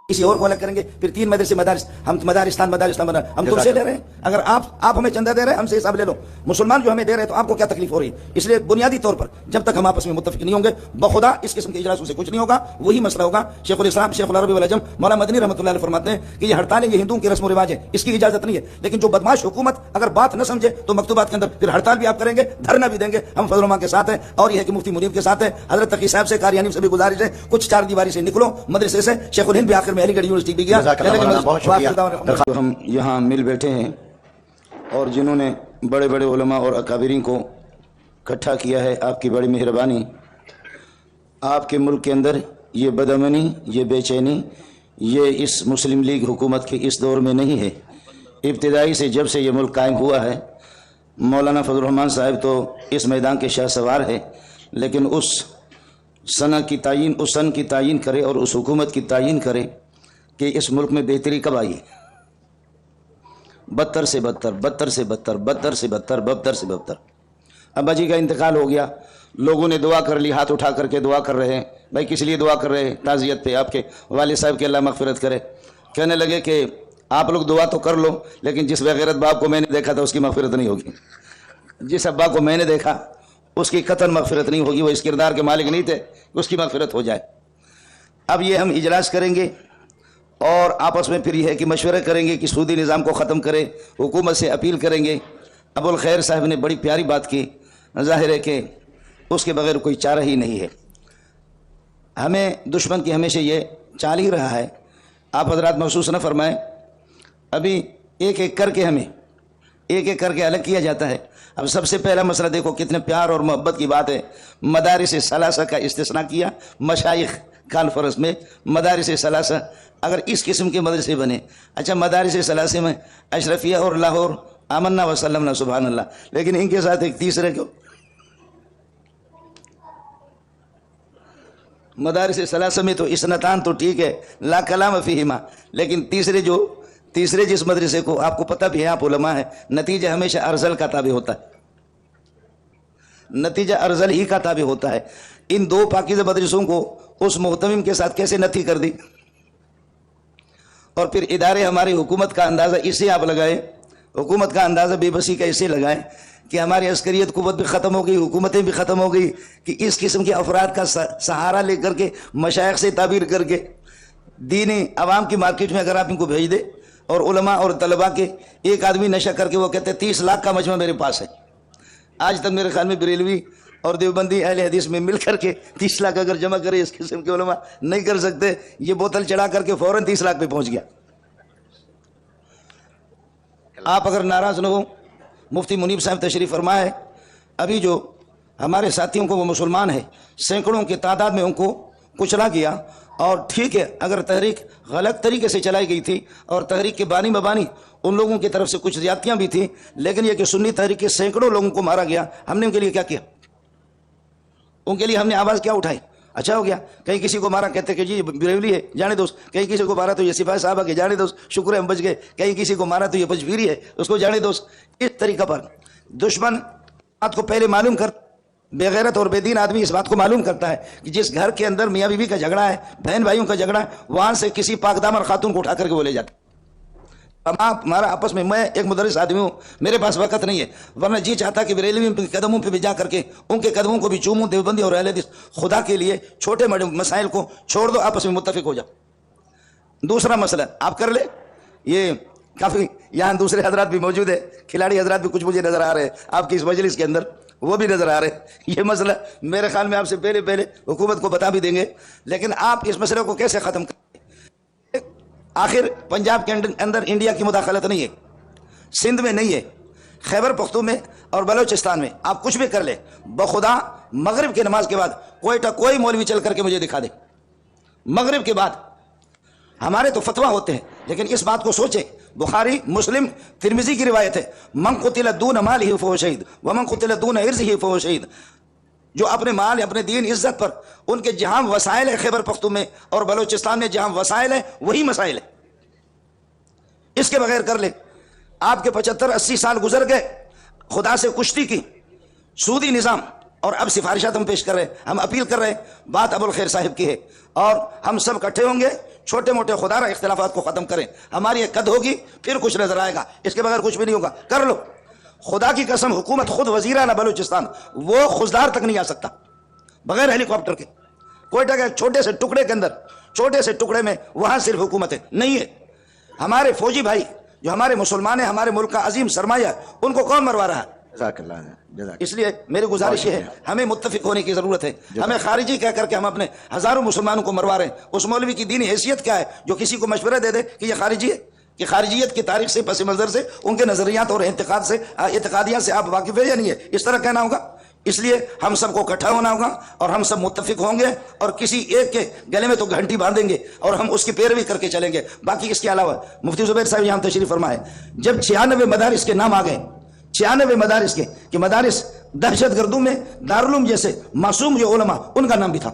किसी और को अलग करेंगे, फिर 3 मदरसे मदारिस, हम मदारिस्तान हम तुमसे ले रहे हैं। अगर आप हमें चंदा दे रहे हैं, हमसे हिसाब ले लो। मुसलमान जो हमें दे रहे हैं तो आपको क्या तकलीफ हो रही है? इसलिए बुनियादी तौर पर जब तक हम आपस में मुत्तफिक नहीं होंगे, बखुदा इस किस्म के इजलासों से कुछ नहीं होगा। वही मसला होगा। शेखुल इस्लाम शेखुल अरबी वल अजम मौलाना मदनी रहमतुल्लाह अलैह फरमाते हैं कि ये हड़तालें ये हिंदुओं की रस्म व रिवाज है, इसकी इजाजत नहीं है। लेकिन जो बदमाश हुकूमत अगर बात न समझे तो मकतूबात के अंदर फिर हड़ताल भी आप करेंगे, धरना भी देंगे। हम फजल के साथ हैं और ये है कि मुफ्ती मुनीब के साथ है। हजरत तकी साहब से कारी हनीफ से भी गुजारिश है, कुछ 4 दीवारी से निकलो मदरसे से। शेखुल हिंद भी आखिर में अलीगढ़ यूनिवर्सिटी भी गया। हम यहाँ मिल बैठे हैं और जिन्होंने बड़े बड़े उलमा और अकाबिरीन को इकट्ठा किया है, आपकी बड़ी मेहरबानी। आपके मुल्क के अंदर ये बदअमनी, ये बेचैनी, ये इस मुस्लिम लीग हुकूमत के इस दौर में नहीं है। इब्तिदाई से जब से ये मुल्क कायम हुआ है, मौलाना फजल रहमान साहब तो इस मैदान के शाह सवार है, लेकिन उस सन की तायीन करे और उस हुकूमत की तायीन करे कि इस मुल्क में बेहतरी कब आई। बदतर से बदतर। अब्बा जी का इंतकाल हो गया, लोगों ने दुआ कर ली, हाथ उठा करके दुआ कर रहे हैं। भाई किस लिए दुआ कर रहे हैं? ताज़ियत पे आपके वालिद साहब के अल्लाह मग़फ़िरत करे। कहने लगे कि आप लोग दुआ तो कर लो, लेकिन जिस बेगैरत बाप को मैंने देखा था उसकी मग़फ़िरत नहीं होगी। जिस अब्बा को मैंने देखा उसकी कतन मग़फ़िरत नहीं होगी। वो इस किरदार के मालिक नहीं थे, उसकी मग़फ़िरत हो जाए। अब ये हम इजलास करेंगे और आपस में फिर यह है कि मशवरे करेंगे कि सूदी निज़ाम को ख़त्म करें, हुकूमत से अपील करेंगे। अबुल खैर साहब ने बड़ी प्यारी बात की, ज़ाहिर है कि उसके बगैर कोई चारा ही नहीं है। हमें दुश्मन की हमेशा ये चाल ही रहा है। आप हजरात महसूस न फरमाएं, अभी एक एक करके अलग किया जाता है। अब सबसे पहला मसला देखो, कितने प्यार और मोहब्बत की बात है। मदारिस सलासा का इस्तिस्ना किया मशाइख कॉन्फ्रेंस में। मदारिस सलासा अगर इस किस्म के मदरसे बने, अच्छा मदारिस सलासे में अशरफिया और लाहौर आमन्ना वसल्लम सुभान अल्लाह, लेकिन इनके साथ एक तीसरे को मदारिस सलासा में तो इसनतान तो ठीक है, ला कलाम फीहिमा, लेकिन तीसरे जिस मदरसे को आपको पता भी है, आप उलमा है, नतीजा हमेशा अर्जल का ताबे होता है। नतीजा अर्जल ही का ताबे होता है। इन 2 पाकीज़ा मदरसों को उस मोहतमिम के साथ कैसे नथी कर दी। और फिर इदारे हमारी हुकूमत का अंदाज़ा इससे आप लगाएं, हुकूमत का अंदाज़ा बेबसी का इससे लगाएं कि हमारी अस्करियत कुव्वत भी ख़त्म हो गई, हुकूमतें भी ख़त्म हो गई, कि इस किस्म के अफराद का सहारा लेकर के मशाइख से ताबीर करके दीनी अवाम की मार्केट में अगर आप इनको भेज दे, और उलमा और तलबा के एक आदमी नशा करके वो कहते हैं 30 लाख का मजमा मेरे पास है। आज तक मेरे ख्याल में बरेलवी और देवबंदी अहले हदीस में मिल करके 30 लाख अगर जमा करे इस किस्म के उलमा नहीं कर सकते। ये बोतल चढ़ा करके फौरन 30 लाख पे पहुंच गया। आप अगर नाराज न हो, मुफ्ती मुनीब साहब तशरीफ फरमा है। अभी जो हमारे साथियों को वो मुसलमान है, सैकड़ों की तादाद में उनको कुचला गया। और ठीक है, अगर तहरीक गलत तरीके से चलाई गई थी और तहरीक के बानी बबानी उन लोगों की तरफ से कुछ ज्यादतियां भी थी, लेकिन यह कि सुन्नी तहरीक के सैकड़ों लोगों को मारा गया, हमने उनके लिए क्या किया? उनके लिए हमने आवाज़ क्या उठाई? अच्छा हो गया। कहीं किसी को मारा कहते कि जी बरेलवी है, जाने दोस्त। कहीं किसी को मारा तो ये सिपाही साहब के, जाने दोस्त, शुक्र है हम बच गए। कहीं किसी को मारा तो ये पजवीरी है, उसको जाने दोस्त। इस तरीका पर दुश्मन बात को पहले मालूम कर, बेगैरत और बेदीन आदमी इस बात को मालूम करता है कि जिस घर के अंदर मियाँ बीवी का झगड़ा है, बहन भाइयों का झगड़ा है, वहां से किसी पाकदामर खातून को उठा करके वो ले जाते। हमारा आपस में, मैं एक मुदर्रिस आदमी हूँ, मेरे पास वक्त नहीं है, वरना जी चाहता कि बरेलवी के कदमों पे भी जा करके उनके कदमों को भी चूमूं। देवबंदी और अहले हदीस, खुदा के लिए छोटे बड़े मसाइल को छोड़ दो, आपस में मुत्तफिक हो जाओ। दूसरा मसला आप कर ले, ये काफ़ी यहाँ दूसरे हजरात भी मौजूद है, खिलाड़ी हजरात भी कुछ मुझे नज़र आ रहे हैं आपकी इस मजलिस के अंदर, वो भी नज़र आ रहे हैं। ये मसला मेरे ख्याल में आपसे पहले हुकूमत को बता भी देंगे, लेकिन आप इस मसले को कैसे ख़त्म करें? आखिर पंजाब के अंदर इंडिया की मुदाखलत नहीं है, सिंध में नहीं है, खैबर पख्तून में और बलोचिस्तान में आप कुछ भी कर ले, बखुदा मगरिब की नमाज के बाद कोई मौलवी चल करके मुझे दिखा दे। मगरिब के बाद हमारे तो फतवा होते हैं, लेकिन इस बात को सोचें, बुखारी मुस्लिम तिरमिजी की रिवायत है, मन कुतिल दून माल ही फहुव शहीद व मन कुतिल दून इर्ज़ ही फहुव शहीद। जो अपने माल, अपने दीन, इज्जत पर उनके जहां वसाइल है खैबर पख्तून में और बलोचिस्तान में जहां वसाइल है वही मसाइल है, इसके बगैर कर ले। आपके 75-80 साल गुजर गए, खुदा से कुश्ती की, सूदी निज़ाम, और अब सिफारिशात हम पेश कर रहे हैं, हम अपील कर रहे हैं। बात अबुल खैर साहिब की है और हम सब इकट्ठे होंगे, چھوٹے موٹے خدارہ اختلافات کو ختم کریں. ہماری ایک قد ہوگی پھر کچھ نظر آئے گا, اس کے بغیر کچھ بھی نہیں ہوگا. کر لو. خدا کی قسم حکومت خود وزیراعلیٰ بلوچستان وہ خزدار تک نہیں آ سکتا بغیر ہیلی کاپٹر کے. کوئٹہ کے چھوٹے سے ٹکڑے کے اندر, چھوٹے سے ٹکڑے میں وہاں صرف حکومت ہے نہیں ہے. ہمارے فوجی بھائی جو ہمارے مسلمان ہیں, ہمارے ملک کا عظیم سرمایہ, ان کو کون مروا رہا ہے؟ جزاک اللہ جزاک. اس لیے میری گزارش یہ ہے, ہمیں متفق ہونے کی ضرورت ہے. ہمیں خارجی کہہ کر کے ہم اپنے ہزاروں مسلمانوں کو مروا رہے ہیں. اس مولوی کی دینی حیثیت کیا ہے جو کسی کو مشورہ دے دے کہ یہ خارجی ہے؟ کہ خارجیت کی تاریخ سے پس منظر سے ان کے نظریات اور اعتقادیات سے آپ واقف ہے یا نہیں ہے؟ اس طرح کہنا ہوگا. اس لیے ہم سب کو اکٹھا ہونا ہوگا اور ہم سب متفق ہوں گے اور کسی ایک کے گلے میں تو گھنٹی باندھیں گے اور ہم اس کی پیروی کر کے چلیں گے. باقی اس کے علاوہ مفتی زبیر صاحب یہاں تشریف فرمائے, جب 96 مدارس کے نام آ گئے, 96 مدارس کے کہ مدارس دہشت گردوں میں دارالعلوم جیسے معصوم جو علماء ان کا نام بھی تھا,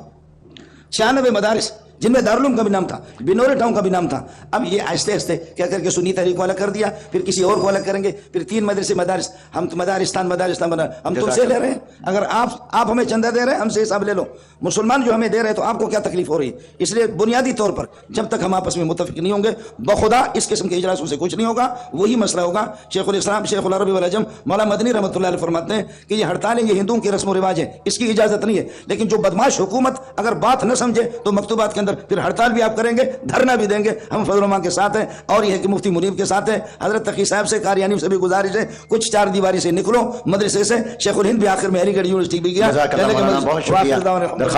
96 مدارس جن میں دارالعلوم کا بھی نام تھا, بنور ٹاؤن کا بھی نام تھا. اب یہ آہستہ آہستہ کیا کر کے سنی تحریک کو الگ کر دیا, پھر کسی اور کو الگ کریں گے, پھر 3 مدرسے مدارس. ہم مدارستان بنا, ہم تم سے لے رہے ہیں. اگر آپ ہمیں چندہ دے رہے ہیں, ہم سے حساب لے لو. مسلمان جو ہمیں دے رہے ہیں تو آپ کو کیا تکلیف ہو رہی ہے؟ اس لیے بنیادی طور پر جب تک ہم آپس میں متفق نہیں ہوں گے بخدا اس قسم کے اجلاسوں سے کچھ نہیں ہوگا. وہی مسئلہ ہوگا. شیخ الاسلام شیخ العرب والعجم مولانا مدنی رحمۃ اللہ علیہ فرماتے ہیں کہ یہ ہڑتالیں یہ ہندوؤں کی رسم و رواج ہے, اس کی اجازت نہیں ہے. لیکن جو بدماش حکومت اگر بات نہ سمجھے تو مکتوبات کے اندر پھر ہڑتال بھی آپ کریں گے, دھرنا بھی دیں گے. ہم فضل الرحمان کے ساتھ ہیں اور یہ ہے کہ مفتی منیب کے ساتھ ہیں. حضرت تقی صاحب سے قاریانی سے بھی گزارش ہے کچھ 4 دیواری سے نکلو مدرسے سے. شیخ الہند بھی آخر میں علی گڑھ یونیورسٹی بھی گیا. جزاک اللہ مولانا, بہت شکریہ. درخواست